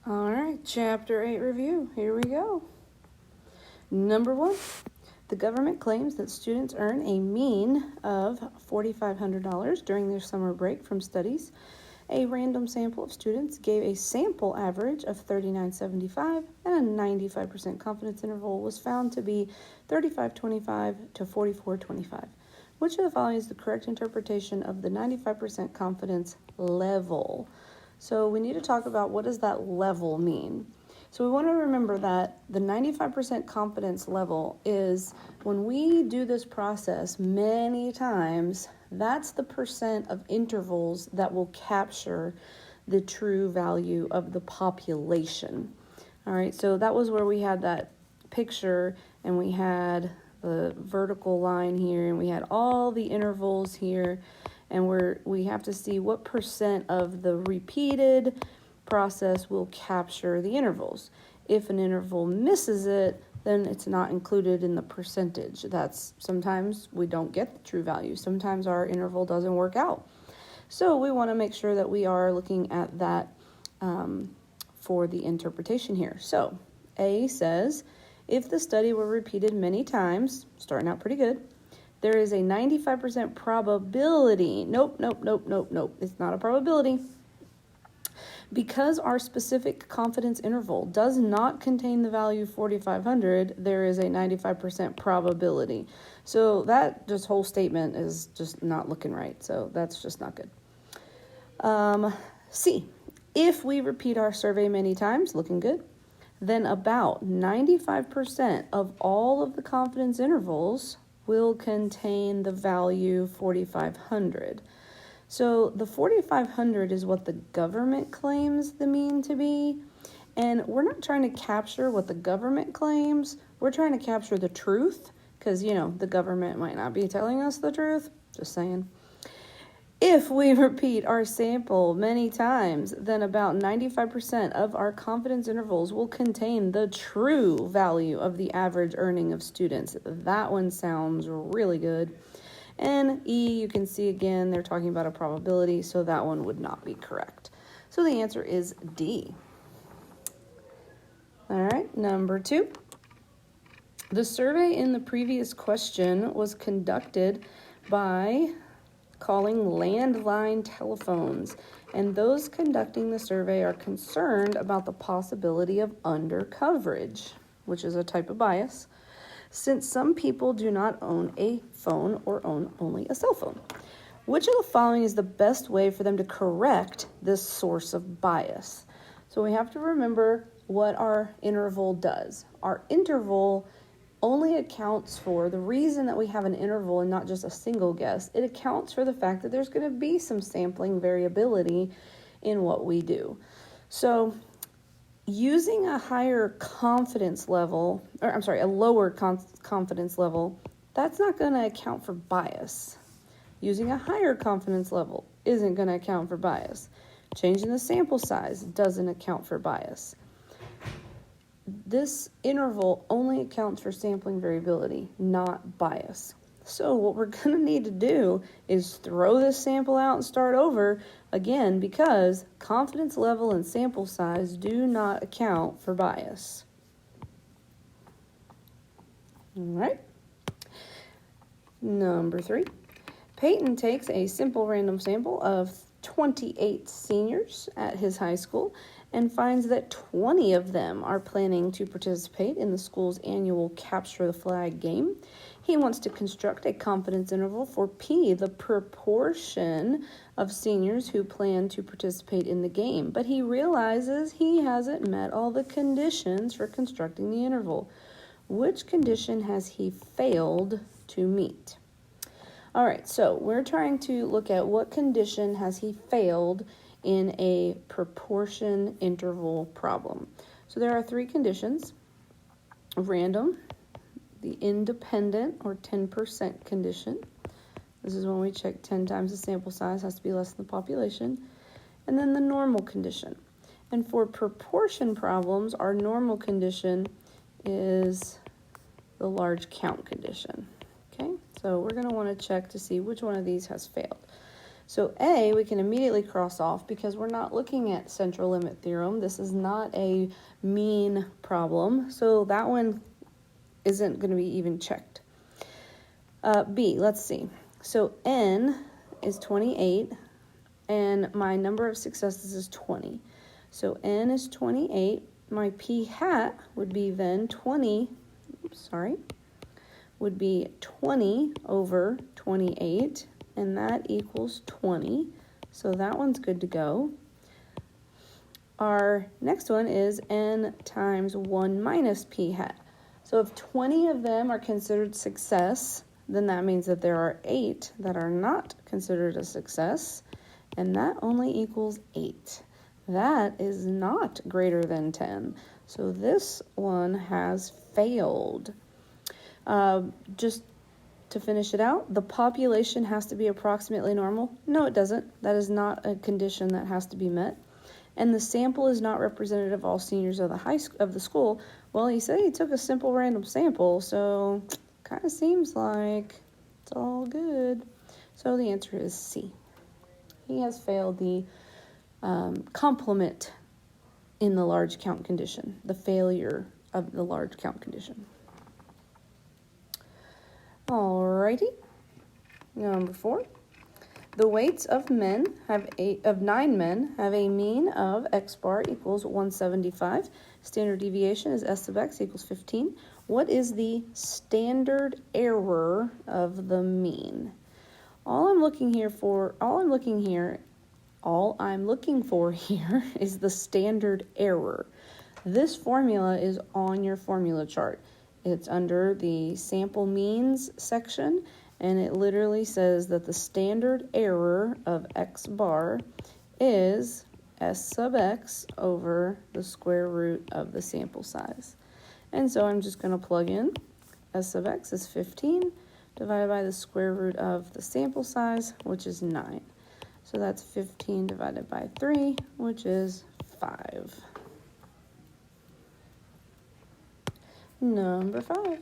All right, Chapter 8 review. Here we go. Number 1, the government claims that students earn a mean of $4,500 during their summer break from studies. A random sample of students gave a sample average of 39.75, and a 95% confidence interval was found to be 35.25 to 44.25. Which of the following is the correct interpretation of the 95% confidence level? So we need to talk about what does that level mean. So we want to remember that the 95% confidence level is when we do this process many times, that's the percent of intervals that will capture the true value of the population. All right, so that was where we had that picture and we had the vertical line here and we had all the intervals here, and we have to see what percent of the repeated process will capture the intervals. If an interval misses it, then it's not included in the percentage. That's sometimes we don't get the true value. Sometimes our interval doesn't work out. So we want to make sure that we are looking at that for the interpretation here. So A says, if the study were repeated many times, starting out pretty good, there is a 95% probability. Nope. It's not a probability. Because our specific confidence interval does not contain the value 4,500, there is a 95% probability. So that just whole statement is just not looking right. So that's just not good. C, if we repeat our survey many times, looking good, then about 95% of all of the confidence intervals will contain the value 4,500. So the 4,500 is what the government claims the mean to be, and we're not trying to capture what the government claims. We're trying to capture the truth, because, the government might not be telling us the truth. Just saying. If we repeat our sample many times, then about 95% of our confidence intervals will contain the true value of the average earning of students. That one sounds really good. And E, you can see again, they're talking about a probability, so that one would not be correct. So the answer is D. All right, number 2. The survey in the previous question was conducted by calling landline telephones, and those conducting the survey are concerned about the possibility of undercoverage, which is a type of bias, since some people do not own a phone or own only a cell phone. Which of the following is the best way for them to correct this source of bias? So we have to remember what our interval does. Our interval only accounts for the reason that we have an interval and not just a single guess. It accounts for the fact that there's going to be some sampling variability in what we do. So using a higher confidence level, a lower confidence level, that's not going to account for bias. Using a higher confidence level isn't going to account for bias. Changing the sample size doesn't account for bias. This interval only accounts for sampling variability, not bias. So what we're going to need to do is throw this sample out and start over again, because confidence level and sample size do not account for bias. All right. Number 3. Peyton takes a simple random sample of 28 seniors at his high school and finds that 20 of them are planning to participate in the school's annual Capture the Flag game. He wants to construct a confidence interval for P, the proportion of seniors who plan to participate in the game, but he realizes he hasn't met all the conditions for constructing the interval. Which condition has he failed to meet? All right, so we're trying to look at what condition has he failed in a proportion interval problem. So there are 3 conditions: random, the independent or 10% condition. This is when we check 10 times the sample size, has to be less than the population, and then the normal condition. And for proportion problems, our normal condition is the large count condition. Okay, so we're going to want to check to see which one of these has failed. So A, we can immediately cross off because we're not looking at central limit theorem. This is not a mean problem, so that one isn't going to be even checked. B, let's see. So N is 28, and my number of successes is 20. So N is 28. My P hat would be then 20, would be 20 over 28, and that equals 20. So that one's good to go. Our next one is N times 1 minus P hat. So if 20 of them are considered success, then that means that there are 8 that are not considered a success, and that only equals 8. That is not greater than 10. So this one has failed. Just to finish it out, the population has to be approximately normal. No, it doesn't. That is not a condition that has to be met. And the sample is not representative of all seniors of the school. Well, he said he took a simple random sample, so kind of seems like it's all good. So the answer is C. He has failed the complement in the large count condition, the failure of the large count condition. Alrighty, number 4. The weights of 9 men have a mean of x bar equals 175. Standard deviation is s sub x equals 15. What is the standard error of the mean? All I'm looking for here is the standard error. This formula is on your formula chart. It's under the sample means section, and it literally says that the standard error of x bar is s sub x over the square root of the sample size. And so I'm just going to plug in s sub x is 15 divided by the square root of the sample size, which is 9. So that's 15 divided by 3, which is 5. Number 5.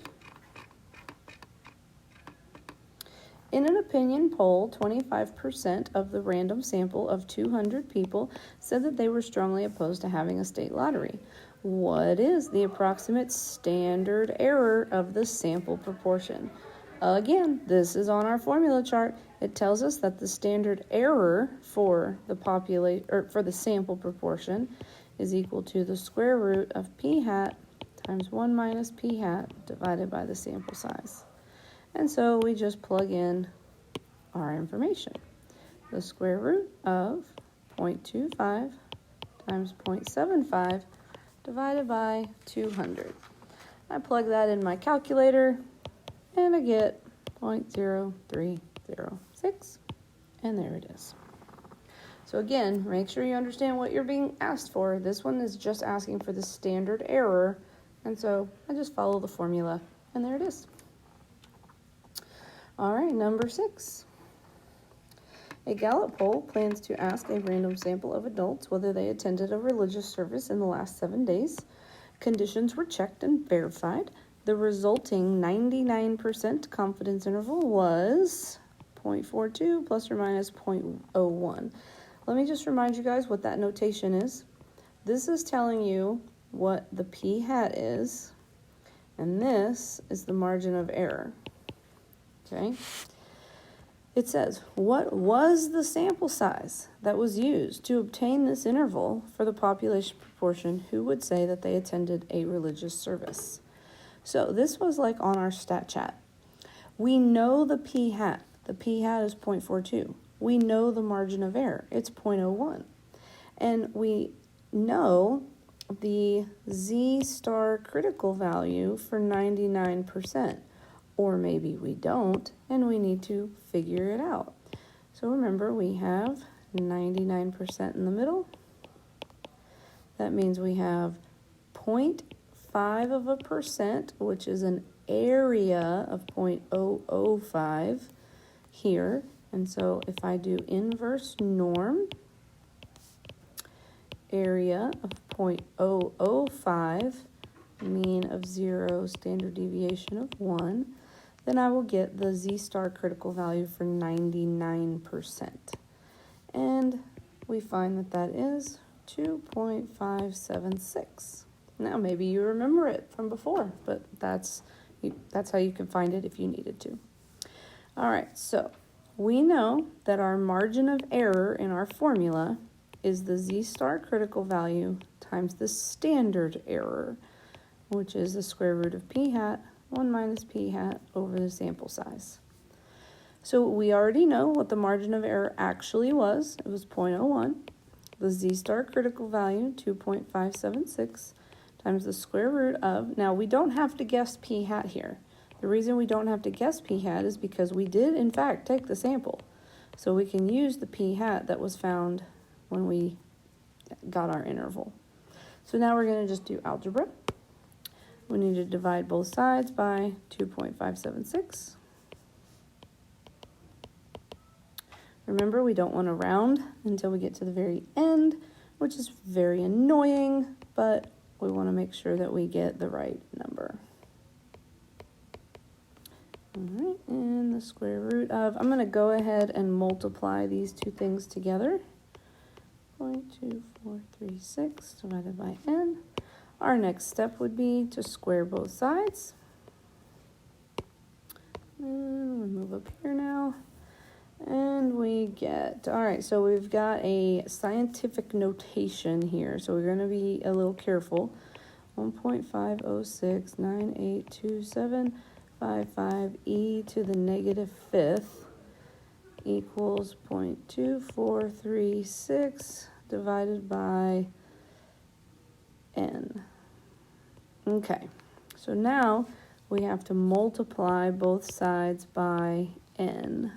In an opinion poll, 25% of the random sample of 200 people said that they were strongly opposed to having a state lottery. What is the approximate standard error of the sample proportion? Again, this is on our formula chart. It tells us that the standard error for the sample proportion is equal to the square root of p hat times 1 minus p hat divided by the sample size. And so we just plug in our information. The square root of 0.25 times 0.75 divided by 200. I plug that in my calculator, and I get 0.0306, and there it is. So again, make sure you understand what you're being asked for. This one is just asking for the standard error, and so I just follow the formula, and there it is. All right, number 6. A Gallup poll plans to ask a random sample of adults whether they attended a religious service in the last 7 days. Conditions were checked and verified. The resulting 99% confidence interval was 0.42 plus or minus 0.01. Let me just remind you guys what that notation is. This is telling you what the p hat is, and this is the margin of error. Okay? It says, what was the sample size that was used to obtain this interval for the population proportion who would say that they attended a religious service? So this was like on our stat chat. We know the p hat. The p hat is 0.42. We know the margin of error. It's 0.01. And we know the z-star critical value for 99%. Or maybe we don't, and we need to figure it out. So remember, we have 99% in the middle. That means we have 0.5%, which is an area of 0.005 here. And so if I do inverse norm, area of 0.005, mean of 0, standard deviation of 1, then I will get the z-star critical value for 99%. And we find that that is 2.576. Now, maybe you remember it from before, but that's how you can find it if you needed to. All right, so we know that our margin of error in our formula is the z-star critical value times the standard error, which is the square root of p hat, 1 minus p hat over the sample size. So we already know what the margin of error actually was. It was 0.01. The z-star critical value, 2.576, times the square root of, now we don't have to guess p hat here. The reason we don't have to guess p hat is because we did, in fact, take the sample. So we can use the p hat that was found when we got our interval. So now we're going to just do algebra. We need to divide both sides by 2.576. Remember, we don't want to round until we get to the very end, which is very annoying, but we want to make sure that we get the right number. All right, and the square root of, I'm going to go ahead and multiply these two things together. 0.2436 divided by n. Our next step would be to square both sides. And we'll move up here now. And we get, all right, so we've got a scientific notation here, so we're going to be a little careful. 1.506982755 e to the negative fifth equals 0.2436 divided by n. Okay, so now we have to multiply both sides by n.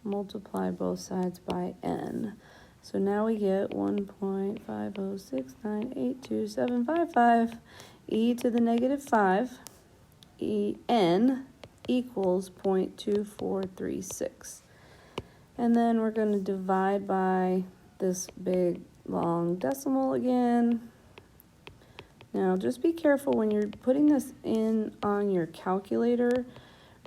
Multiply both sides by n. So now we get 1.506982755 e to the negative 5 n equals 0.2436. And then we're going to divide by this big long decimal again. Now just be careful when you're putting this in on your calculator.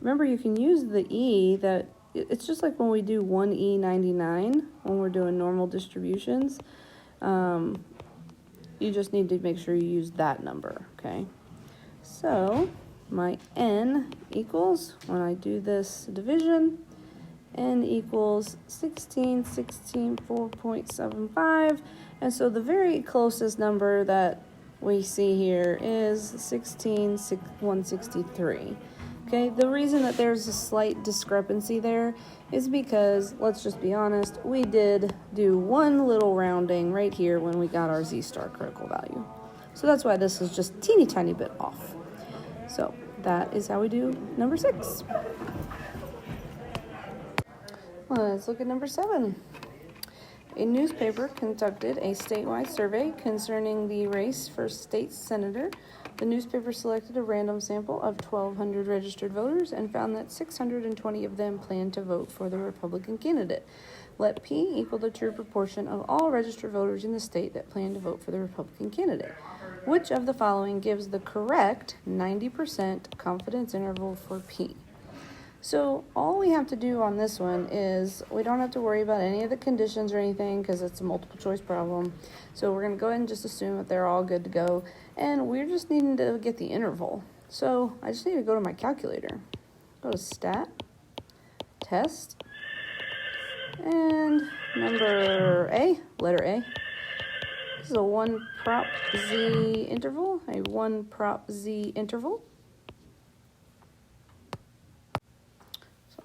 Remember, you can use the e that, it's just like when we do 1e99 when we're doing normal distributions. You just need to make sure you use that number, okay? So my n equals, when I do this division, n equals 4.75. And so the very closest number that we see here is 163. Okay, the reason that there's a slight discrepancy there is because, let's just be honest, we did do one little rounding right here when we got our z-star critical value. So that's why this is just teeny tiny bit off. So that is how we do number 6. Let's look at number 7. A newspaper conducted a statewide survey concerning the race for state senator. The newspaper selected a random sample of 1,200 registered voters and found that 620 of them planned to vote for the Republican candidate. Let P equal the true proportion of all registered voters in the state that plan to vote for the Republican candidate. Which of the following gives the correct 90% confidence interval for P? So all we have to do on this one is, we don't have to worry about any of the conditions or anything because it's a multiple choice problem. So we're going to go ahead and just assume that they're all good to go. And we're just needing to get the interval. So I just need to go to my calculator. Go to stat, test, and number A, letter A. This is a 1 prop z interval, a 1 prop z interval.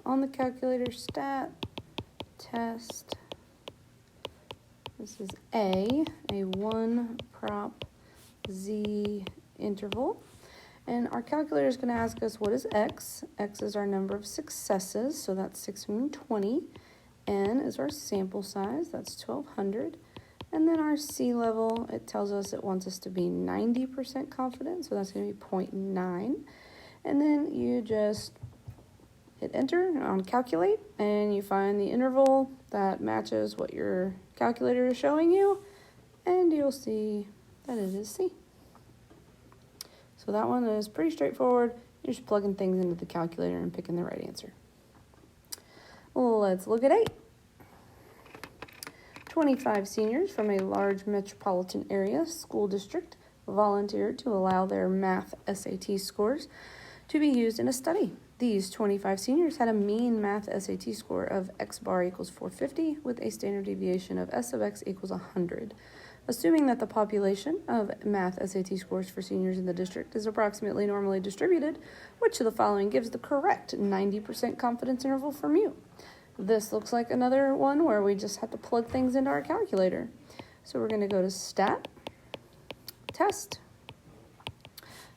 On the calculator, stat, test, this is a 1 prop z interval. And our calculator is going to ask us, what is x? X is our number of successes, so that's 620. N is our sample size, that's 1,200. And then our C level, it tells us it wants us to be 90% confident, so that's going to be 0.9. And then you just hit enter on calculate, and you find the interval that matches what your calculator is showing you, and you'll see that it is C. So that one is pretty straightforward. You're just plugging things into the calculator and picking the right answer. Let's look at 8. 25 seniors from a large metropolitan area school district volunteered to allow their math SAT scores to be used in a study. These 25 seniors had a mean math SAT score of x bar equals 450 with a standard deviation of s of x equals 100. Assuming that the population of math SAT scores for seniors in the district is approximately normally distributed, which of the following gives the correct 90% confidence interval for mu? This looks like another one where we just have to plug things into our calculator. So we're going to go to Stat, Test.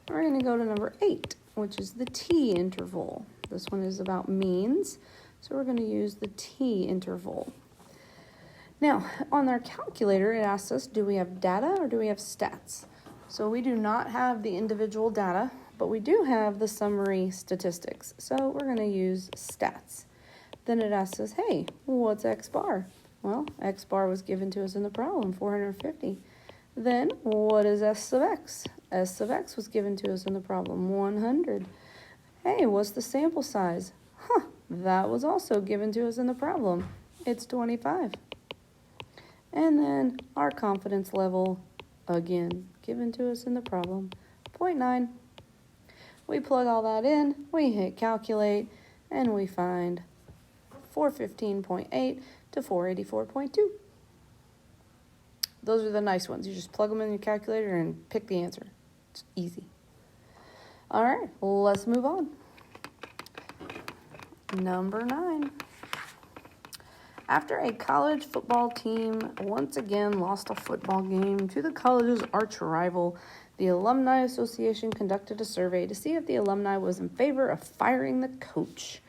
We're going to go to number 8, which is the t-interval. This one is about means, so we're going to use the t-interval. Now, on our calculator, it asks us, do we have data or do we have stats? So we do not have the individual data, but we do have the summary statistics. So we're going to use stats. Then it asks us, hey, what's x bar? Well, x bar was given to us in the problem, 450. Then what is s of x? S of x was given to us in the problem, 100. Hey, what's the sample size? That was also given to us in the problem. It's 25. And then our confidence level, again, given to us in the problem, 0.9. We plug all that in, we hit calculate, and we find 415.8 to 484.2. Those are the nice ones. You just plug them in your calculator and pick the answer. It's easy. All right, let's move on. Number 9. After a college football team once again lost a football game to the college's arch rival, the Alumni Association conducted a survey to see if the alumni was in favor of firing the coach.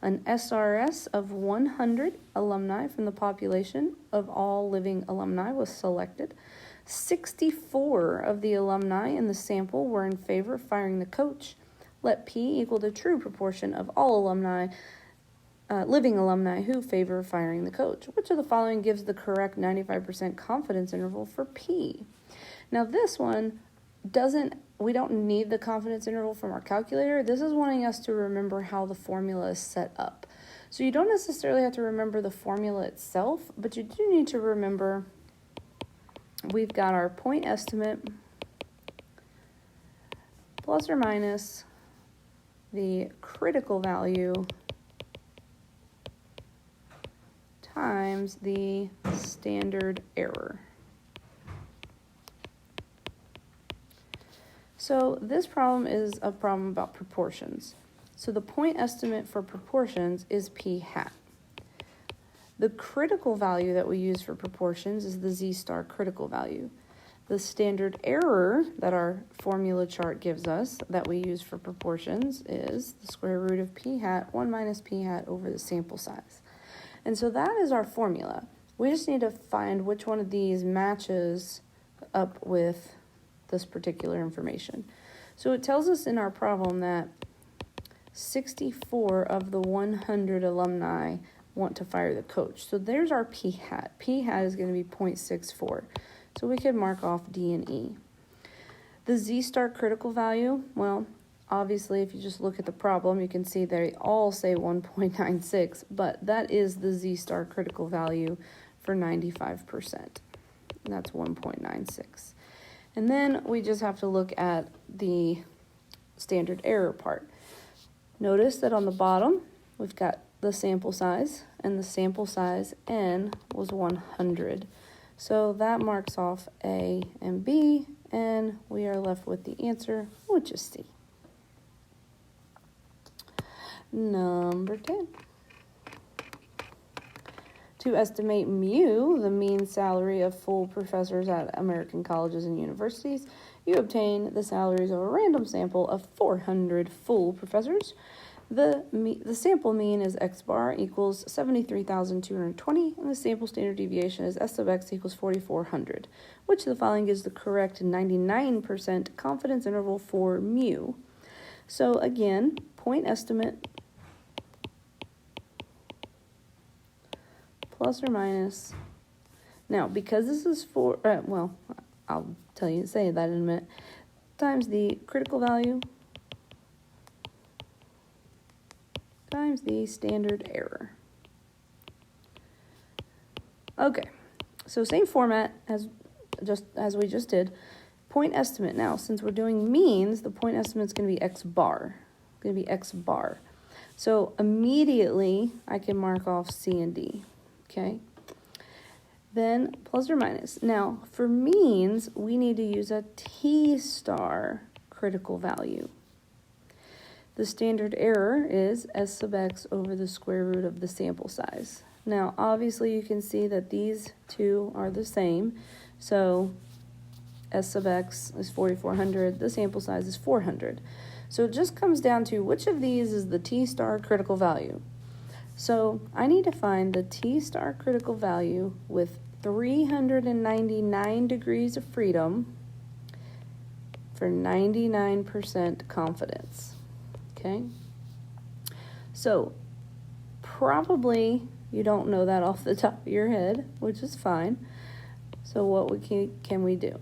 An SRS of 100 alumni from the population of all living alumni was selected. 64 of the alumni in the sample were in favor of firing the coach. Let P equal the true proportion of all alumni, living alumni who favor firing the coach. Which of the following gives the correct 95% confidence interval for P? Now this one we don't need the confidence interval from our calculator. This is wanting us to remember how the formula is set up. So you don't necessarily have to remember the formula itself, but you do need to remember we've got our point estimate plus or minus the critical value times the standard error. So this problem is a problem about proportions. So the point estimate for proportions is p hat. The critical value that we use for proportions is the z-star critical value. The standard error that our formula chart gives us that we use for proportions is the square root of p hat, 1 minus p hat over the sample size. And so that is our formula. We just need to find which one of these matches up with this particular information. So it tells us in our problem that 64 of the 100 alumni want to fire the coach. So there's our p hat. P hat is going to be 0.64. So we could mark off D and E. The z-star critical value, well, obviously if you just look at the problem, you can see they all say 1.96, but that is the z-star critical value for 95%. That's 1.96. And then we just have to look at the standard error part. Notice that on the bottom, we've got the sample size, and the sample size n was 100. So that marks off A and B, and we are left with the answer, which is C. Number 10. To estimate mu, the mean salary of full professors at American colleges and universities, you obtain the salaries of a random sample of 400 full professors. The sample mean is x bar equals 73,220, and the sample standard deviation is s of x equals 4,400. Which of the following gives the correct 99% confidence interval for mu? So again, point estimate plus or minus. Now, because this is for, I'll say that in a minute, times the critical value times the standard error. Okay, So same format as we just did. Point estimate. Now, since we're doing means, the point estimate is going to be x bar. It's going to be x bar. So immediately I can mark off C and D. Okay. Then plus or minus. Now, for means, we need to use a T star critical value. The standard error is S sub x over the square root of the sample size. Now, obviously, you can see that these two are the same. So S sub x is 4,400. The sample size is 400. So it just comes down to which of these is the T star critical value. So I need to find the T star critical value with 399 degrees of freedom for 99% confidence. Okay? So probably you don't know that off the top of your head, which is fine. So what can we do?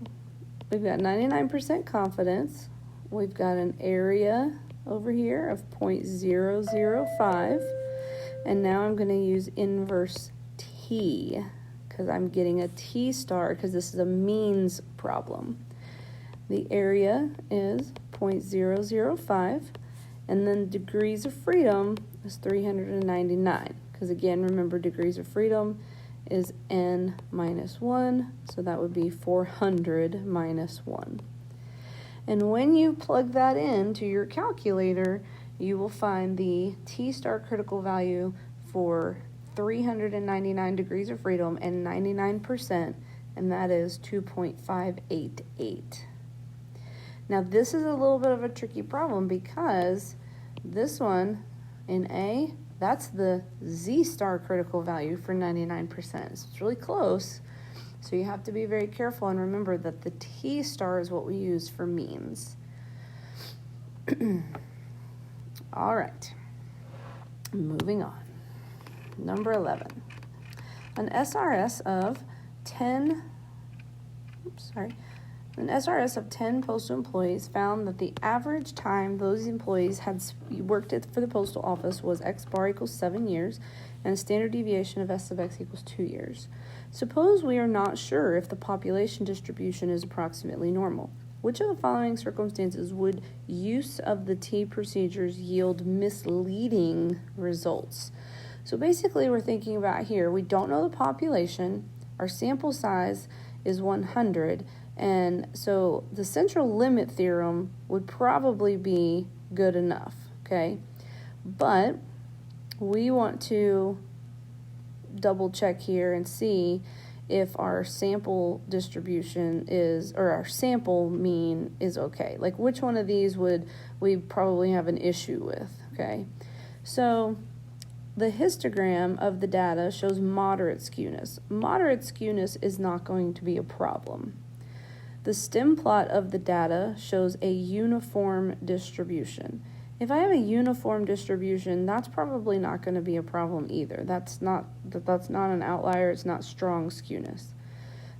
We've got 99% confidence. We've got an area over here of 0.005. And now I'm going to use inverse T because I'm getting a T star because this is a means problem. The area is 0.005. And then degrees of freedom is 399. Because again, remember degrees of freedom is n minus 1. So that would be 400 minus 1. And when you plug that into your calculator, you will find the T star critical value for 399 degrees of freedom and 99%, and that is 2.588. Now this is a little bit of a tricky problem because this one in A, that's the Z star critical value for 99%. So it's really close. So you have to be very careful and remember that the T star is what we use for means. All right, moving on. Number 11. An SRS of 10 postal employees found that the average time those employees had worked for the postal office was X bar equals 7 years, and a standard deviation of S sub x equals 2 years. Suppose we are not sure if the population distribution is approximately normal. Which of the following circumstances would use of the T procedures yield misleading results? So basically we're thinking about here, we don't know the population, our sample size is 100, and so the central limit theorem would probably be good enough, okay? But we want to double check here and see if our sample distribution is, or our sample mean is okay. Like which one of these would we probably have an issue with, okay? So the histogram of the data shows moderate skewness. Moderate skewness is not going to be a problem. The stem plot of the data shows a uniform distribution. If I have a uniform distribution, that's probably not going to be a problem either. That's not an outlier. It's not strong skewness.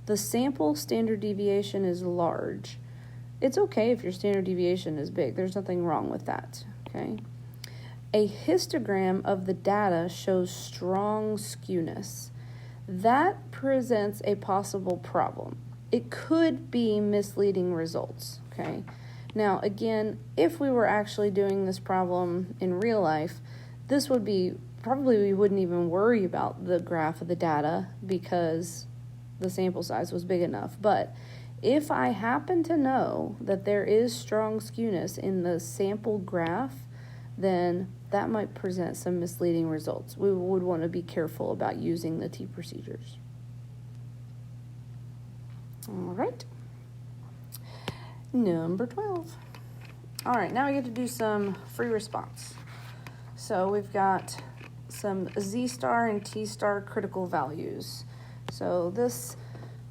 The sample standard deviation is large. It's okay if your standard deviation is big. There's nothing wrong with that, okay? A histogram of the data shows strong skewness. That presents a possible problem. It could be misleading results, okay? Now, again, if we were actually doing this problem in real life, this would be, probably we wouldn't even worry about the graph of the data because the sample size was big enough. But if I happen to know that there is strong skewness in the sample graph, then that might present some misleading results. We would want to be careful about using the T procedures. All right. Number 12. All right, now we get to do some free response. So we've got some Z star and T star critical values. So this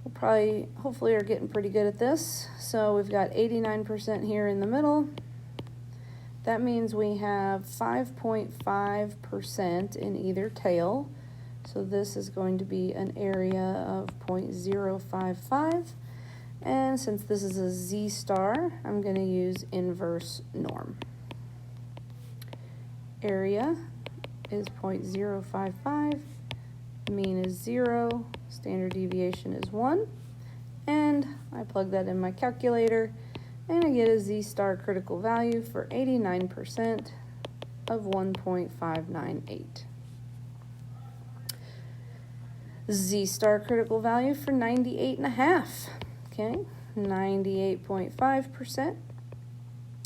will probably, hopefully are getting pretty good at this. So we've got 89% here in the middle. That means we have 5.5% in either tail. So this is going to be an area of 0.055. And since this is a Z star, I'm going to use inverse norm. Area is 0.055. mean is 0, standard deviation is 1, and I plug that in my calculator, and I get a z-star critical value for 89% of 1.598. Z-star critical value for 98.5, okay, 98.5%.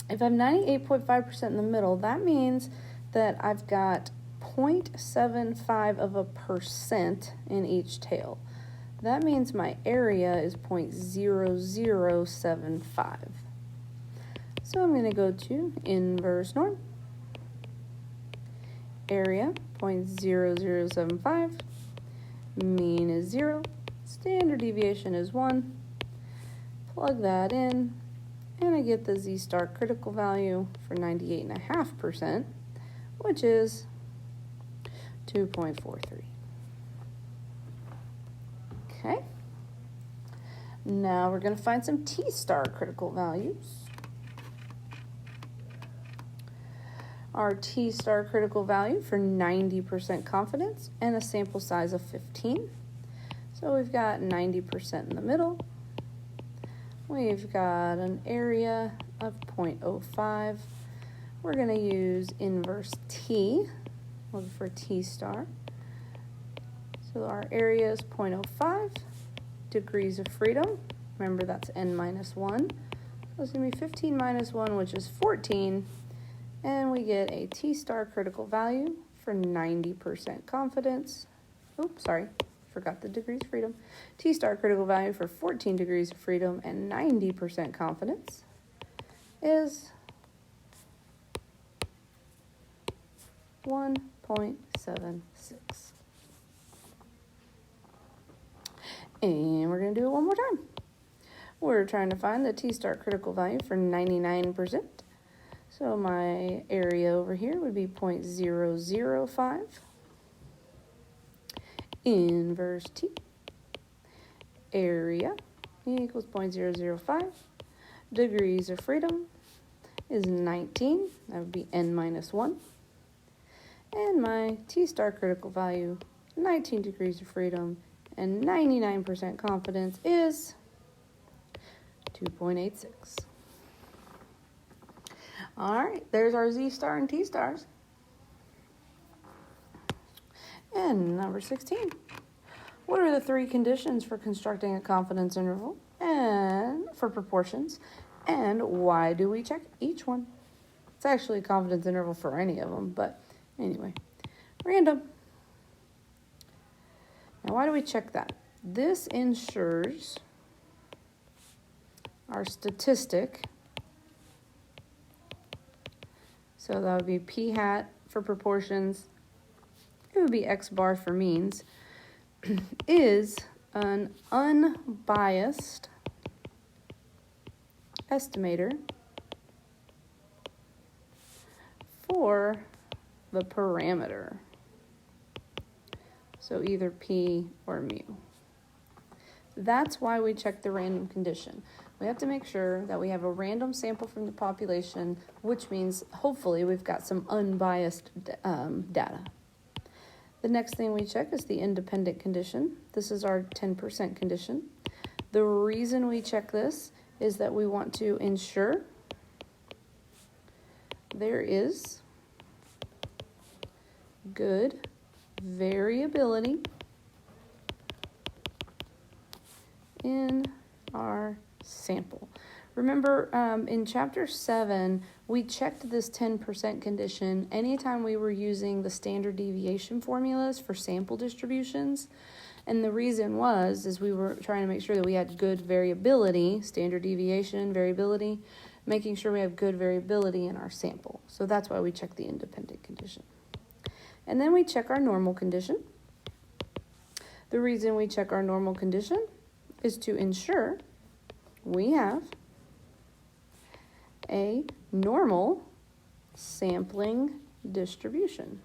If I'm 98.5% in the middle, that means that I've got 0.75 of a percent in each tail. That means my area is 0.0075. So I'm going to go to inverse norm. Area, 0.0075. Mean is 0. Standard deviation is 1. Plug that in, and I get the z-star critical value for 98.5%, which is 2.43. Okay. Now we're going to find some t-star critical values. Our t-star critical value for 90% confidence and a sample size of 15. So we've got 90% in the middle. We've got an area of 0.05. We're going to use inverse t, looking for t-star. So our area is 0.05. Degrees of freedom, remember that's n minus 1. So it's going to be 15 minus 1, which is 14. And we get a t-star critical value for 90% confidence. Oops, sorry, forgot the degrees of freedom. T-star critical value for 14 degrees of freedom and 90% confidence is 1.76. And we're going to do it one more time. We're trying to find the t-star critical value for 99%. So my area over here would be 0.005. Inverse t. Area equals 0.005. Degrees of freedom is 19. That would be n minus 1. And my t-star critical value, 19 degrees of freedom and 99% confidence, is 2.86. All right, there's our z-star and t-stars. And number 16. What are the three conditions for constructing a confidence interval and for proportions, and why do we check each one? It's actually a confidence interval for any of them, but anyway, random. Now, why do we check that? This ensures our statistic. So that would be p hat for proportions, it would be x bar for means, is an unbiased estimator for the parameter. So either p or mu. That's why we check the random condition. We have to make sure that we have a random sample from the population, which means hopefully we've got some unbiased data. The next thing we check is the independent condition. This is our 10% condition. The reason we check this is that we want to ensure there is good variability in our sample. Remember, in chapter 7, we checked this 10% condition anytime we were using the standard deviation formulas for sample distributions. And the reason is we were trying to make sure that we had good variability, standard deviation, variability, making sure we have good variability in our sample. So that's why we check the independent condition. And then we check our normal condition. The reason we check our normal condition is to ensure we have a normal sampling distribution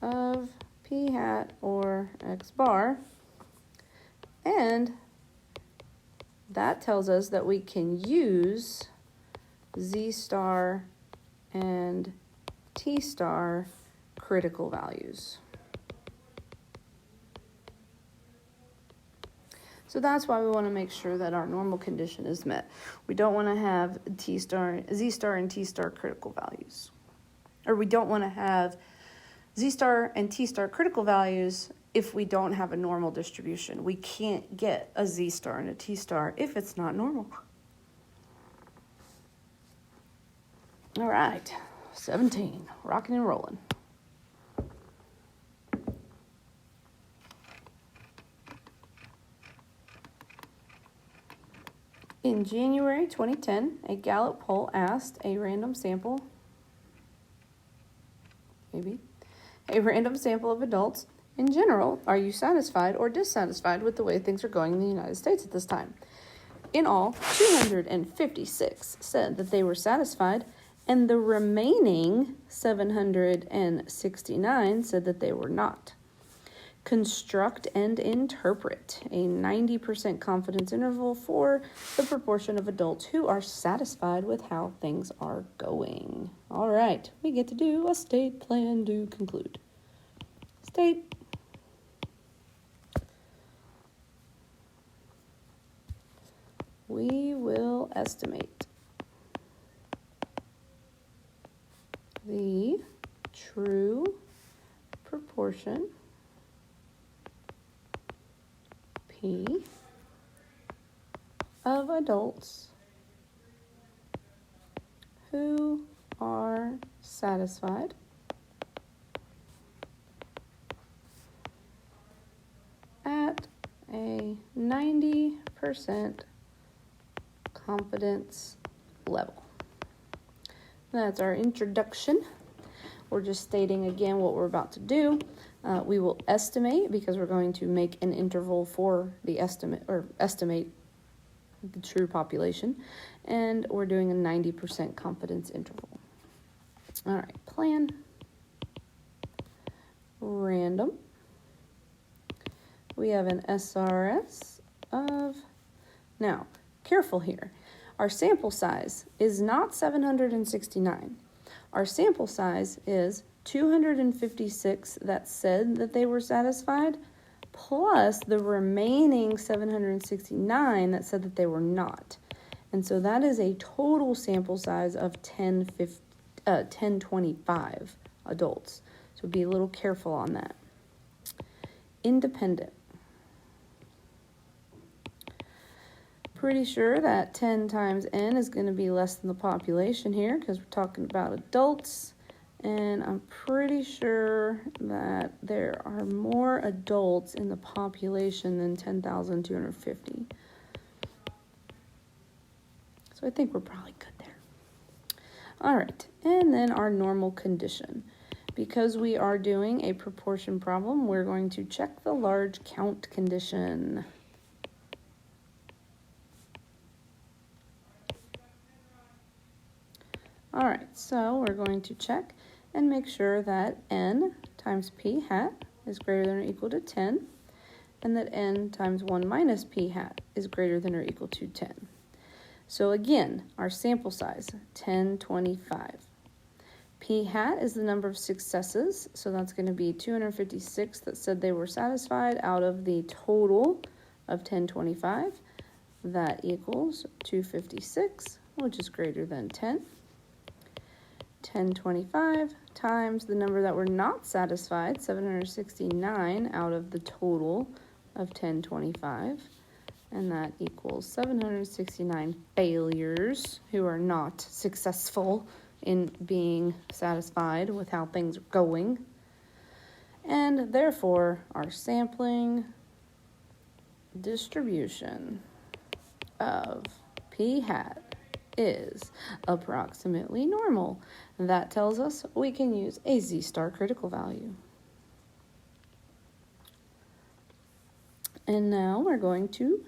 of p hat or x bar, and that tells us that we can use z star and T-star critical values. So that's why we want to make sure that our normal condition is met. We don't want to have Z-star and T-star critical values. Or we don't want to have Z-star and T-star critical values if we don't have a normal distribution. We can't get a Z-star and a T-star if it's not normal. All right, 17, rocking and rolling. In January 2010, a Gallup poll asked a random sample of adults, in general, are you satisfied or dissatisfied with the way things are going in the United States at this time? In all, 256 said that they were satisfied, and the remaining 769 said that they were not. Construct and interpret a 90% confidence interval for the proportion of adults who are satisfied with how things are going. All right, we get to do a state plan to conclude. State. We will estimate the true proportion P of adults who are satisfied at a 90% confidence level. That's our introduction. We're just stating again what we're about to do. We will estimate because we're going to make an interval for the estimate the true population, and we're doing a 90% confidence interval. All right, plan, random. We have an SRS of, now, careful here. Our sample size is not 769. Our sample size is 256 that said that they were satisfied, plus the remaining 769 that said that they were not. And so that is a total sample size of 1025 adults. So be a little careful on that. Independent. Pretty sure that 10 times n is going to be less than the population here because we're talking about adults. And I'm pretty sure that there are more adults in the population than 10,250. So I think we're probably good there. All right, and then our normal condition. Because we are doing a proportion problem, we're going to check the large count condition. All right, so we're going to check and make sure that n times p hat is greater than or equal to 10, and that n times 1 minus p hat is greater than or equal to 10. So again, our sample size, 1025. P hat is the number of successes, so that's going to be 256 that said they were satisfied out of the total of 1025. That equals 256, which is greater than 10. 1025 times the number that were not satisfied, 769 out of the total of 1025, and that equals 769 failures who are not successful in being satisfied with how things are going. And therefore, our sampling distribution of p hat is approximately normal. That tells us we can use a Z-star critical value. And now we're going to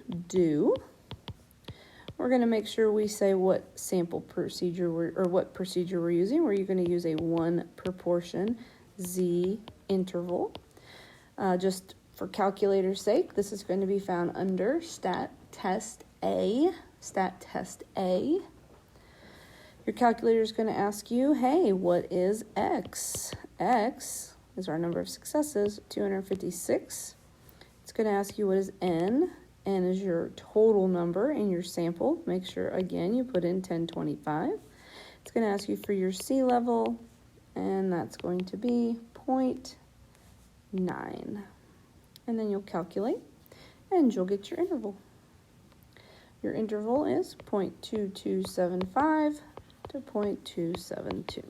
we're going to make sure we say what sample procedure what procedure we're using. We're going to use a 1 proportion Z interval. Just for calculator's sake, this is going to be found under Stat Test A. Your calculator is going to ask you, hey, what is X? X is our number of successes, 256. It's going to ask you what is N. N is your total number in your sample. Make sure, again, you put in 1025. It's going to ask you for your sea level, and that's going to be 0.9. And then you'll calculate, and you'll get your interval. Your interval is 0.2275 to 0.272.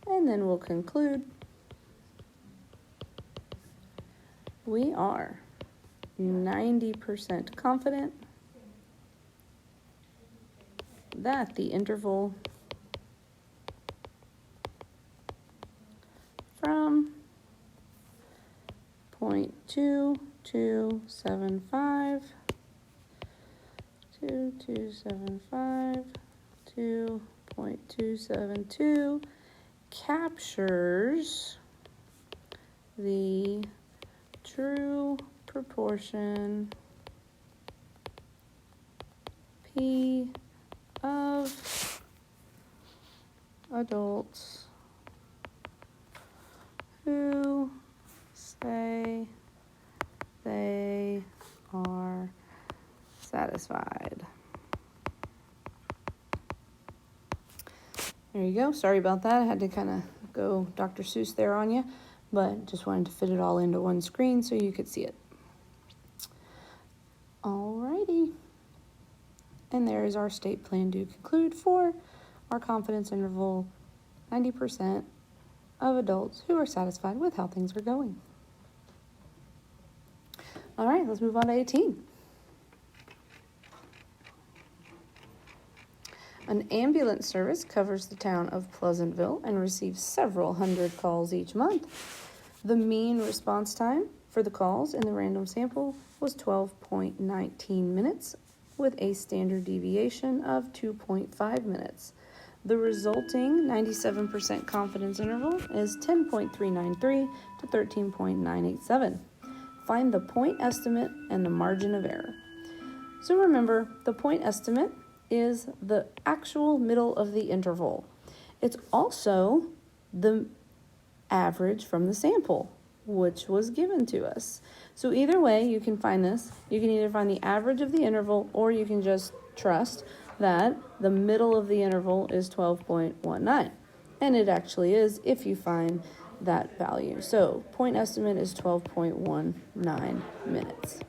And then we'll conclude. We are 90% confident that the interval from 0.2275 to 0.272 captures the true proportion P of adults who say they are satisfied. There you go. Sorry about that. I had to kind of go Dr. Seuss there on you, but just wanted to fit it all into one screen so you could see it. Alrighty. And there is our state plan to conclude for our confidence interval, 90% of adults who are satisfied with how things are going. All right, let's move on to 18. An ambulance service covers the town of Pleasantville and receives several hundred calls each month. The mean response time for the calls in the random sample was 12.19 minutes with a standard deviation of 2.5 minutes. The resulting 97% confidence interval is 10.393 to 13.987. Find the point estimate and the margin of error. So remember, the point estimate is the actual middle of the interval. It's also the average from the sample, which was given to us. So either way, you can find this. You can either find the average of the interval, or you can just trust that the middle of the interval is 12.19. And it actually is if you find that value. So point estimate is 12.19 minutes.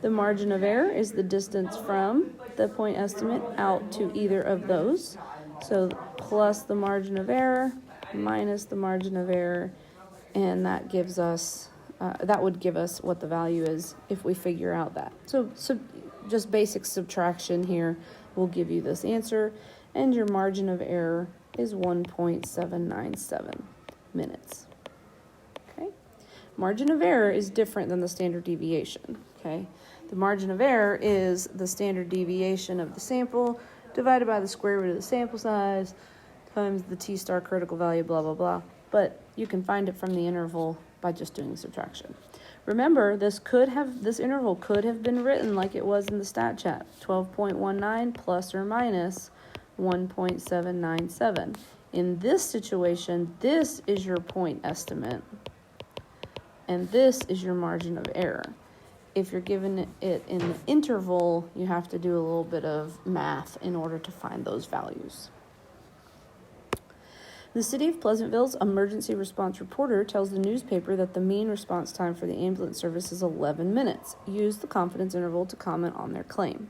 The margin of error is the distance from the point estimate out to either of those. So plus the margin of error minus the margin of error, and that gives us, that would give us what the value is if we figure out that. So just basic subtraction here will give you this answer, and your margin of error is 1.797 minutes. Okay. Margin of error is different than the standard deviation. Okay. The margin of error is the standard deviation of the sample divided by the square root of the sample size times the t-star critical value, blah, blah, blah. But you can find it from the interval by just doing subtraction. Remember, this interval could have been written like it was in the stat chat, 12.19 plus or minus 1.797. In this situation, this is your point estimate, and this is your margin of error. If you're given it in the interval, you have to do a little bit of math in order to find those values. The City of Pleasantville's emergency response reporter tells the newspaper that the mean response time for the ambulance service is 11 minutes. Use the confidence interval to comment on their claim.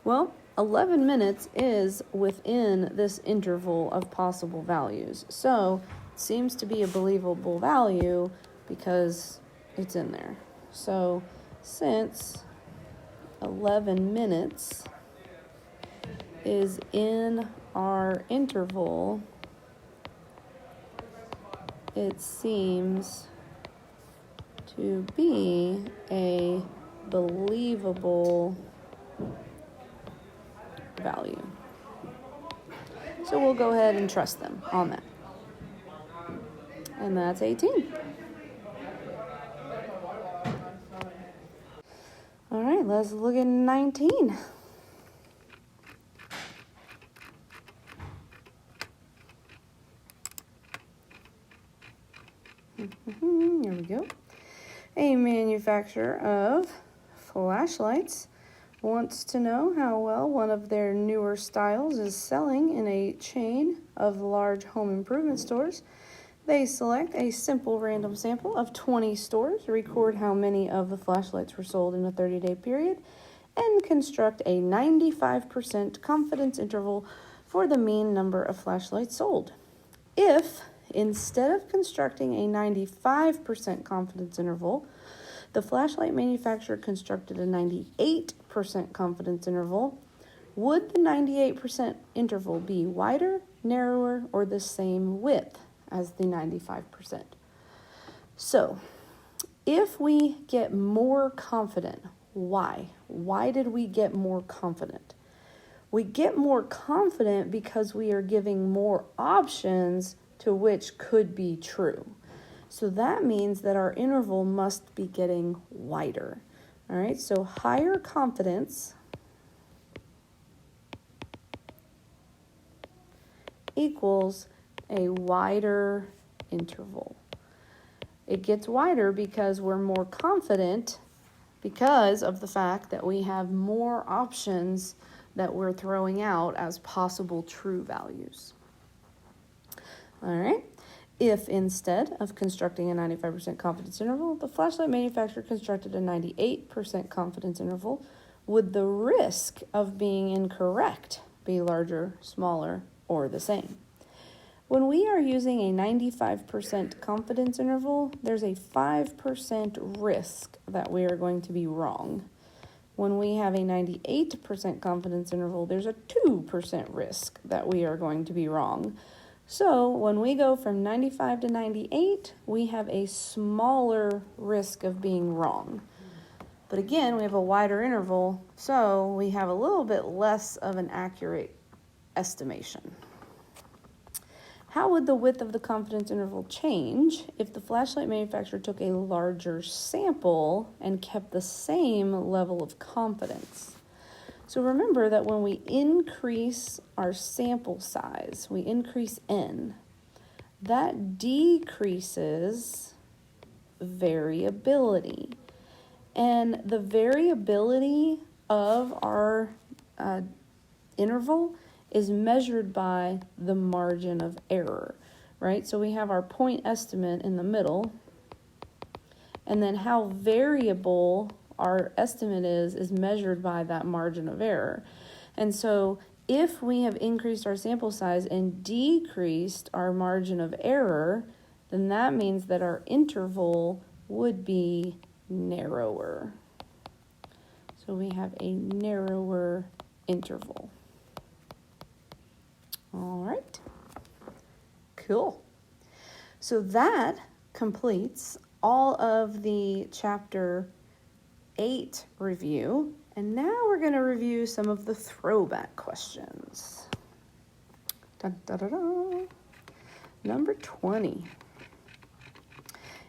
Well, 11 minutes is within this interval of possible values. So it seems to be a believable value because it's in there. So since 11 minutes is in our interval, it seems to be a believable value. So we'll go ahead and trust them on that. And that's 18. All right, let's look at 19. manufacturer of flashlights wants to know how well one of their newer styles is selling in a chain of large home improvement stores. They select a simple random sample of 20 stores, record how many of the flashlights were sold in a 30-day period, and construct a 95% confidence interval for the mean number of flashlights sold. If, instead of constructing a 95% confidence interval, the flashlight manufacturer constructed a 98% confidence interval, would the 98% interval be wider, narrower, or the same width as the 95%? So, if we get more confident, why? Why did we get more confident? We get more confident because we are giving more options to which could be true. So that means that our interval must be getting wider. All right, so higher confidence equals a wider interval. It gets wider because we're more confident because of the fact that we have more options that we're throwing out as possible true values. All right. If instead of constructing a 95% confidence interval, the flashlight manufacturer constructed a 98% confidence interval, would the risk of being incorrect be larger, smaller, or the same? When we are using a 95% confidence interval, there's a 5% risk that we are going to be wrong. When we have a 98% confidence interval, there's a 2% risk that we are going to be wrong. So when we go from 95 to 98, we have a smaller risk of being wrong. But again, we have a wider interval, so we have a little bit less of an accurate estimation. How would the width of the confidence interval change if the flashlight manufacturer took a larger sample and kept the same level of confidence? So remember that when we increase our sample size, we increase N, that decreases variability. And the variability of our interval is measured by the margin of error, right? So we have our point estimate in the middle, and then how variable our estimate is measured by that margin of error. And so if we have increased our sample size and decreased our margin of error, then that means that our interval would be narrower. So we have a narrower interval. All right, cool. So that completes all of the Chapter 8 review, and now we're going to review some of the throwback questions. Dun, dun, dun, dun. Number 20.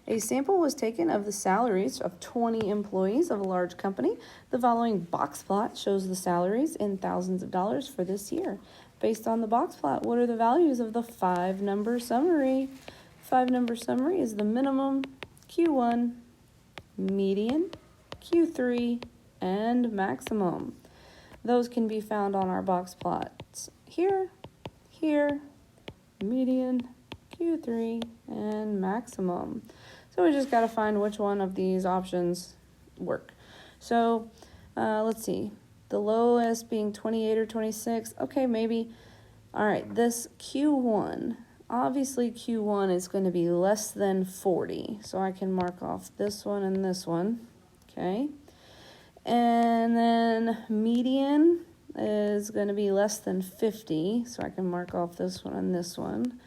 A sample was taken of the salaries of 20 employees of a large company. The following box plot shows the salaries in thousands of dollars for this year. Based on the box plot, what are the values of the 5-number summary? 5-number summary is the minimum, Q1, median, Q3, and maximum. Those can be found on our box plots here, median, Q3, and maximum. So we just got to find which one of these options work. So let's see. The lowest being 28 or 26. Okay, maybe. All right, this Q1. Obviously, Q1 is going to be less than 40. So I can mark off this one and this one. Okay. And then median is going to be less than 50. So I can mark off this one and this one.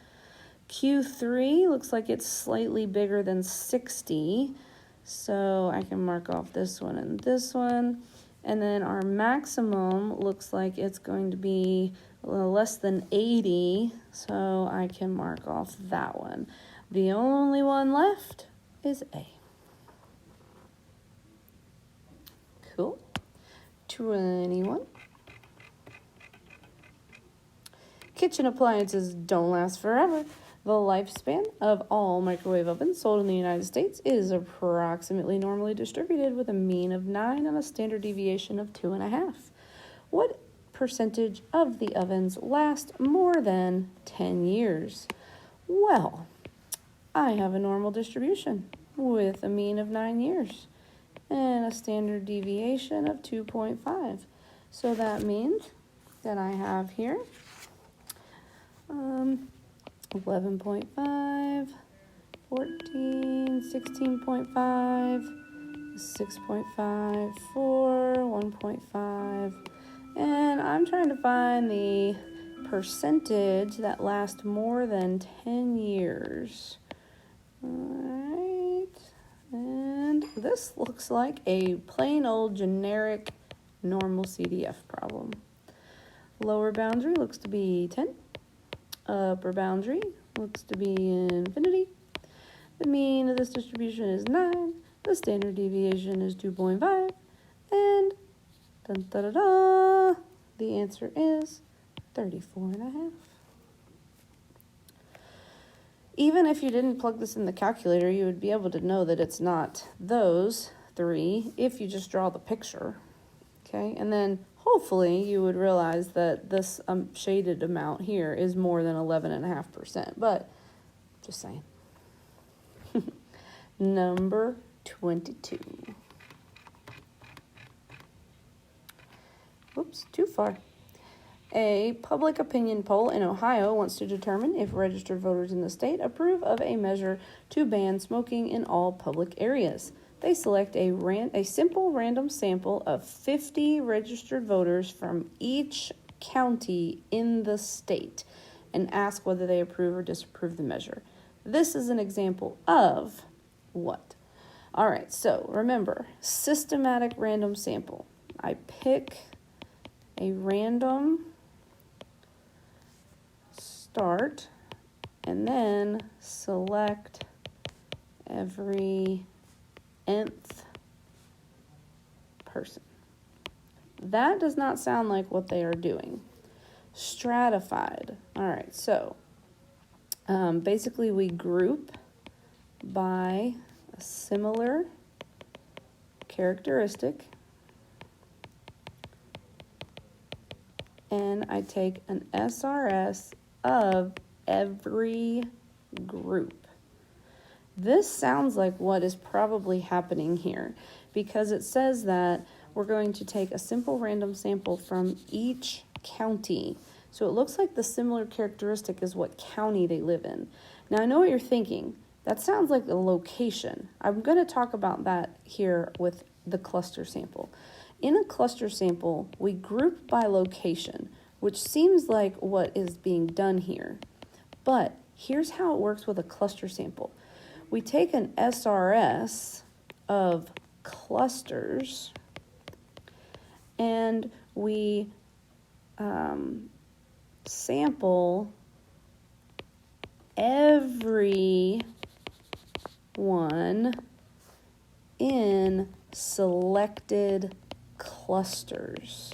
Q3 looks like it's slightly bigger than 60. So I can mark off this one and this one. And then our maximum looks like it's going to be a little less than 80, so I can mark off that one. The only one left is A. Cool. 21. Kitchen appliances don't last forever. The lifespan of all microwave ovens sold in the United States is approximately normally distributed with a mean of 9 and a standard deviation of 2.5. What percentage of the ovens last more than 10 years? Well, I have a normal distribution with a mean of 9 years and a standard deviation of 2.5. So that means that I have here 11.5, 14, 16.5, 6.5, 4, 1.5, and I'm trying to find the percentage that lasts more than 10 years. All right, and this looks like a plain old generic normal CDF problem. Lower boundary looks to be 10. Upper boundary looks to be infinity. The mean of this distribution is 9. The standard deviation is 2.5. And dun, da, da, da, the answer is 34.5. Even if you didn't plug this in the calculator, you would be able to know that it's not those three if you just draw the picture. Okay, and then hopefully you would realize that this shaded amount here is more than 11.5%, but just saying. Number 22. Oops, too far. A public opinion poll in Ohio wants to determine if registered voters in the state approve of a measure to ban smoking in all public areas. They select a simple random sample of 50 registered voters from each county in the state and ask whether they approve or disapprove the measure. This is an example of what? All right, so remember, systematic random sample. I pick a random start and then select every nth person. That does not sound like what they are doing. Stratified. All right, so basically we group by a similar characteristic, and I take an SRS of every group. This sounds like what is probably happening here because it says that we're going to take a simple random sample from each county. So it looks like the similar characteristic is what county they live in. Now I know what you're thinking. That sounds like a location. I'm going to talk about that here with the cluster sample. In a cluster sample, we group by location, which seems like what is being done here. But here's how it works with a cluster sample. We take an SRS of clusters and we sample every one in selected clusters.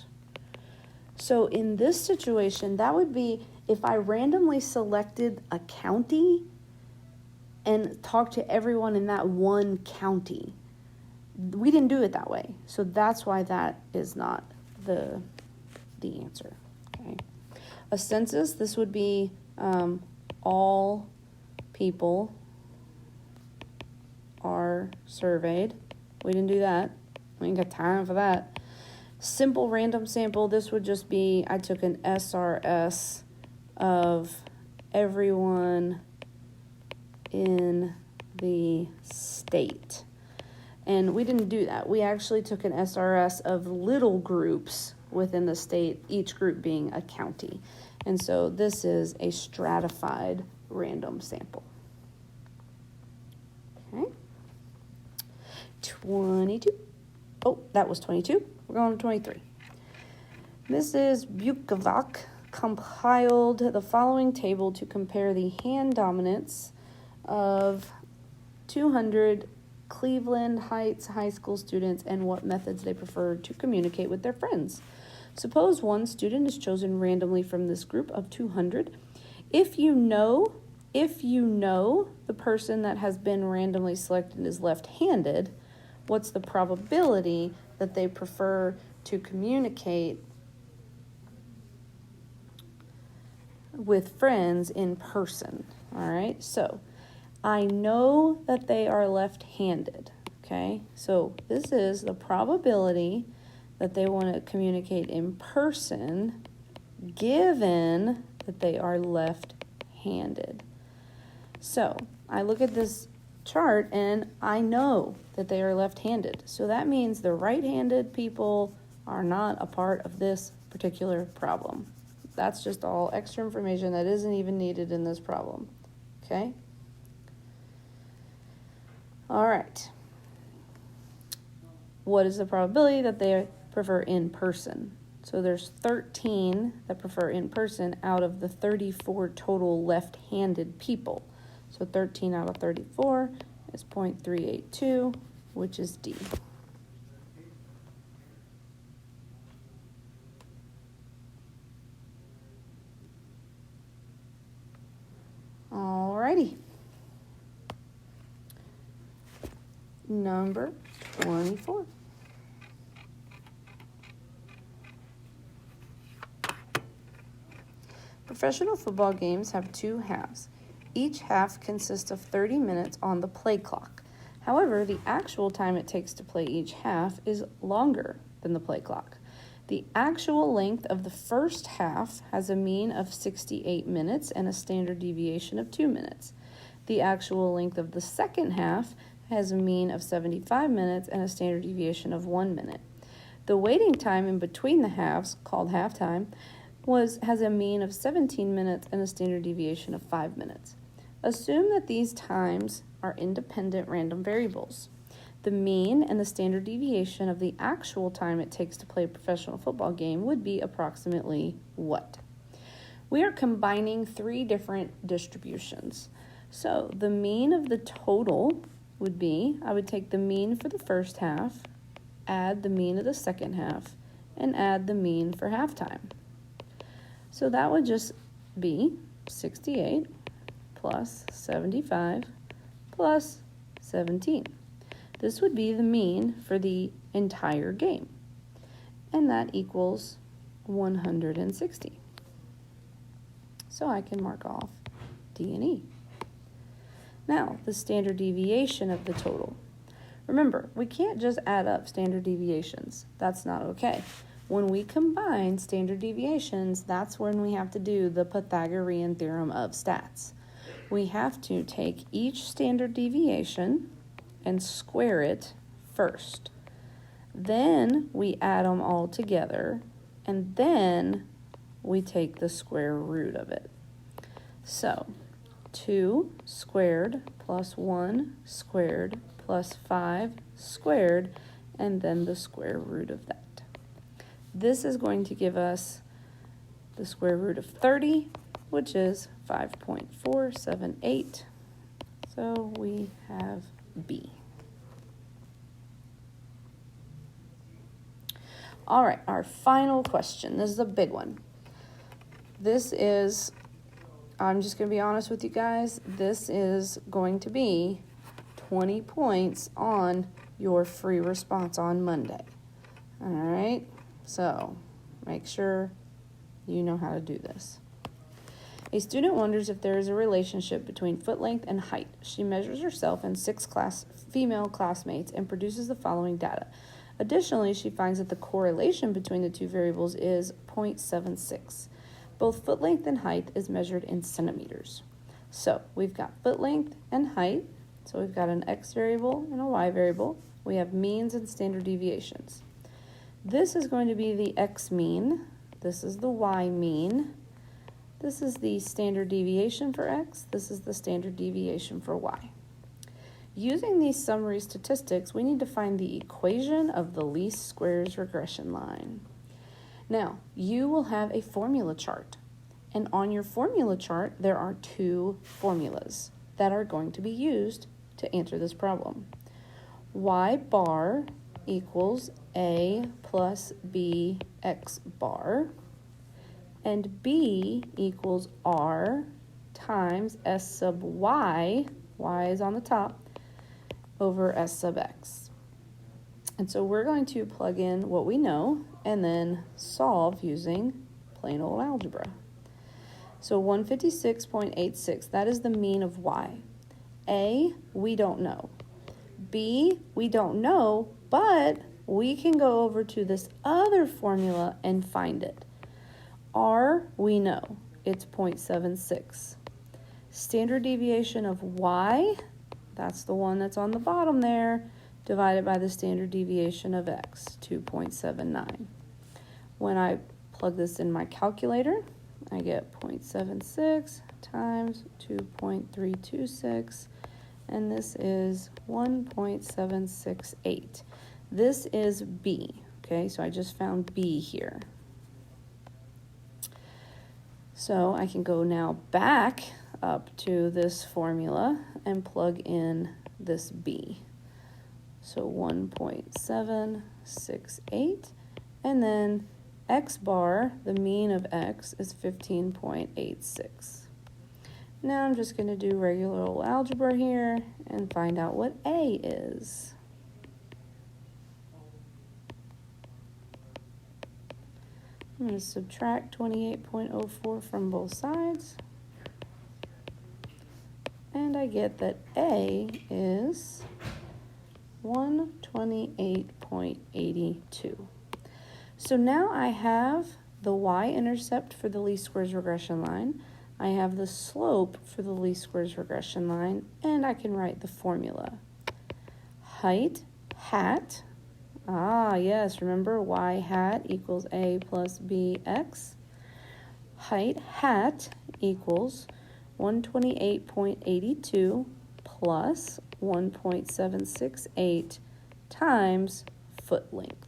So in this situation, that would be if I randomly selected a county and talked to everyone in that one county. We didn't do it that way. So that's why that is not the answer. Okay. A census, this would be all people are surveyed. We didn't do that. We ain't got time for that. Simple random sample, this would just be, I took an SRS of everyone in the state. And we didn't do that. We actually took an SRS of little groups within the state, each group being a county. And so this is a stratified random sample. Okay. 22. Oh, that was 22. We're going to 23. Mrs. Bukovac compiled the following table to compare the hand dominance of 200 Cleveland Heights High School students and what methods they prefer to communicate with their friends. Suppose one student is chosen randomly from this group of 200. If you know if you know the person that has been randomly selected is left-handed, what's the probability that they prefer to communicate with friends in person? All right, so I know that they are left-handed, okay? So this is the probability that they want to communicate in person given that they are left-handed. So I look at this chart and I know that they are left-handed. So that means the right-handed people are not a part of this particular problem. That's just all extra information that isn't even needed in this problem, okay? All right. What is the probability that they prefer in person? So there's 13 that prefer in person out of the 34 total left-handed people. So 13 out of 34 is 0.382, which is D. Alrighty. Number 24. Professional football games have 2 halves. Each half consists of 30 minutes on the play clock. However, the actual time it takes to play each half is longer than the play clock. The actual length of the first half has a mean of 68 minutes and a standard deviation of 2 minutes. The actual length of the second half has a mean of 75 minutes and a standard deviation of 1 minute. The waiting time in between the halves, called halftime, has a mean of 17 minutes and a standard deviation of 5 minutes. Assume that these times are independent random variables. The mean and the standard deviation of the actual time it takes to play a professional football game would be approximately what? We are combining 3 different distributions. So the mean of the total would be, I would take the mean for the first half, add the mean of the second half, and add the mean for halftime. So that would just be 68 plus 75 plus 17. This would be the mean for the entire game. And that equals 160. So I can mark off D and E. Now, the standard deviation of the total. Remember, we can't just add up standard deviations. That's not okay. When we combine standard deviations, that's when we have to do the Pythagorean theorem of stats. We have to take each standard deviation and square it first. Then we add them all together, and then we take the square root of it. So 2 squared plus 1 squared plus 5 squared, and then the square root of that. This is going to give us the square root of 30, which is 5.478. So we have B. All right, our final question. This is a big one. This is, I'm just going to be honest with you guys, this is going to be 20 points on your free response on Monday. All right, so make sure you know how to do this. A student wonders if there is a relationship between foot length and height. She measures herself and 6 female classmates and produces the following data. Additionally, she finds that the correlation between the 2 variables is 0.76. Both foot length and height is measured in centimeters. So we've got foot length and height. So we've got an X variable and a Y variable. We have means and standard deviations. This is going to be the X mean. This is the Y mean. This is the standard deviation for X. This is the standard deviation for Y. Using these summary statistics, we need to find the equation of the least squares regression line. Now, you will have a formula chart. And on your formula chart, there are 2 formulas that are going to be used to answer this problem. Y bar equals A plus B X bar. And B equals R times S sub y is on the top, over S sub x. And so we're going to plug in what we know and then solve using plain old algebra. So 156.86, that is the mean of y. A, we don't know. B, we don't know, but we can go over to this other formula and find it. R, we know. It's 0.76. Standard deviation of y, that's the one that's on the bottom there, divided by the standard deviation of x, 2.79. When I plug this in my calculator, I get 0.76 times 2.326, and this is 1.768. This is B, okay? So I just found B here. So I can go now back up to this formula and plug in this B. So 1.768, and then x bar, the mean of x, is 15.86. Now I'm just going to do regular old algebra here and find out what A is. I'm going to subtract 28.04 from both sides, and I get that A is 128.82. So now I have the y-intercept for the least squares regression line, I have the slope for the least squares regression line, and I can write the formula. Height hat, yes, remember y hat equals a plus bx. Height hat equals 128.82 plus 1.768 times foot length.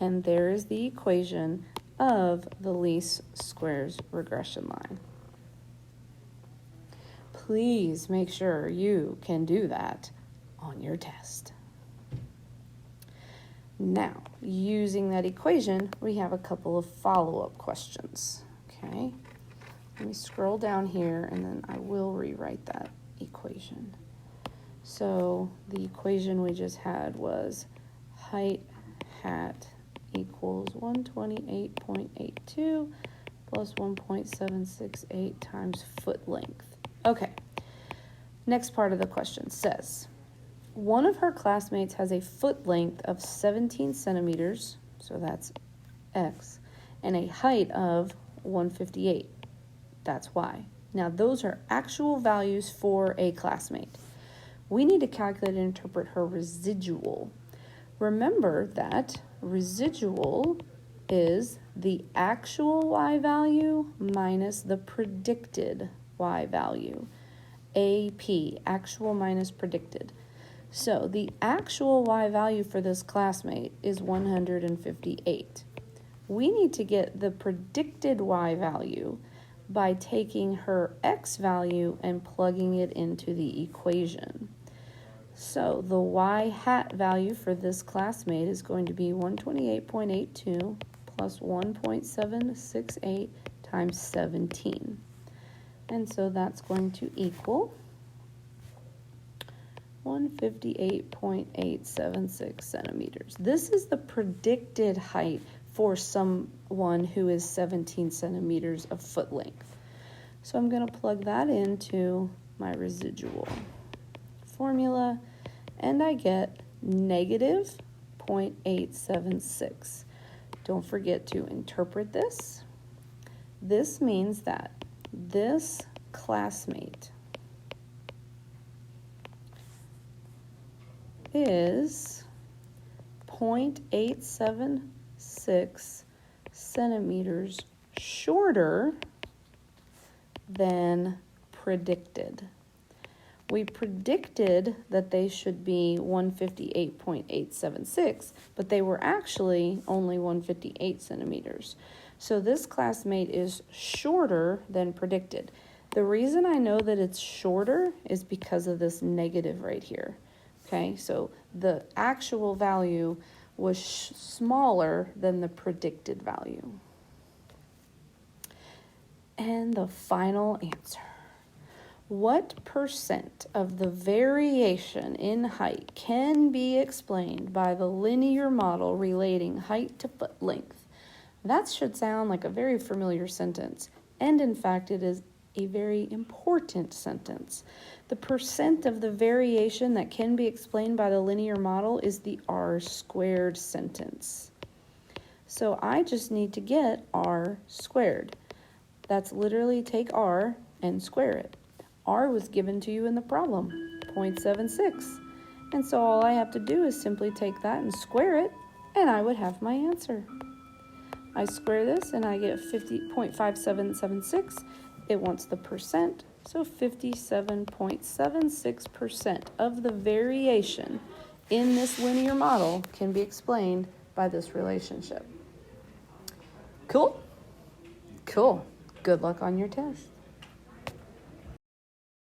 And there is the equation of the least squares regression line. Please make sure you can do that on your test. Now, using that equation, we have a couple of follow-up questions, okay? Let me scroll down here and then I will rewrite that equation. So the equation we just had was height hat equals 128.82 plus 1.768 times foot length. Okay, next part of the question says, one of her classmates has a foot length of 17 centimeters, so that's x, and a height of 158, that's y. Now those are actual values for a classmate. We need to calculate and interpret her residual. Remember that residual is the actual y value minus the predicted y value. AP, actual minus predicted. So the actual y value for this classmate is 158. We need to get the predicted y value by taking her x value and plugging it into the equation. So the y hat value for this classmate is going to be 128.82 plus 1.768 times 17. And so that's going to equal 158.876 centimeters. This is the predicted height for someone who is 17 centimeters of foot length. So I'm going to plug that into my residual formula, and I get negative 0.876. Don't forget to interpret this. This means that this classmate is 0.876 centimeters shorter than predicted. We predicted that they should be 158.876, but they were actually only 158 centimeters. So this classmate is shorter than predicted. The reason I know that it's shorter is because of this negative right here. Okay, so the actual value was smaller than the predicted value. And the final answer. What percent of the variation in height can be explained by the linear model relating height to foot length? That should sound like a very familiar sentence, and in fact it is a very important sentence. The percent of the variation that can be explained by the linear model is the r squared sentence. So I just need to get r squared. That's literally take r and square it. R was given to you in the problem, 0.76. And so all I have to do is simply take that and square it, and I would have my answer. I square this and I get 50.5776. It wants the percent, so 57.76% of the variation in this linear model can be explained by this relationship. Cool? Cool. Good luck on your test.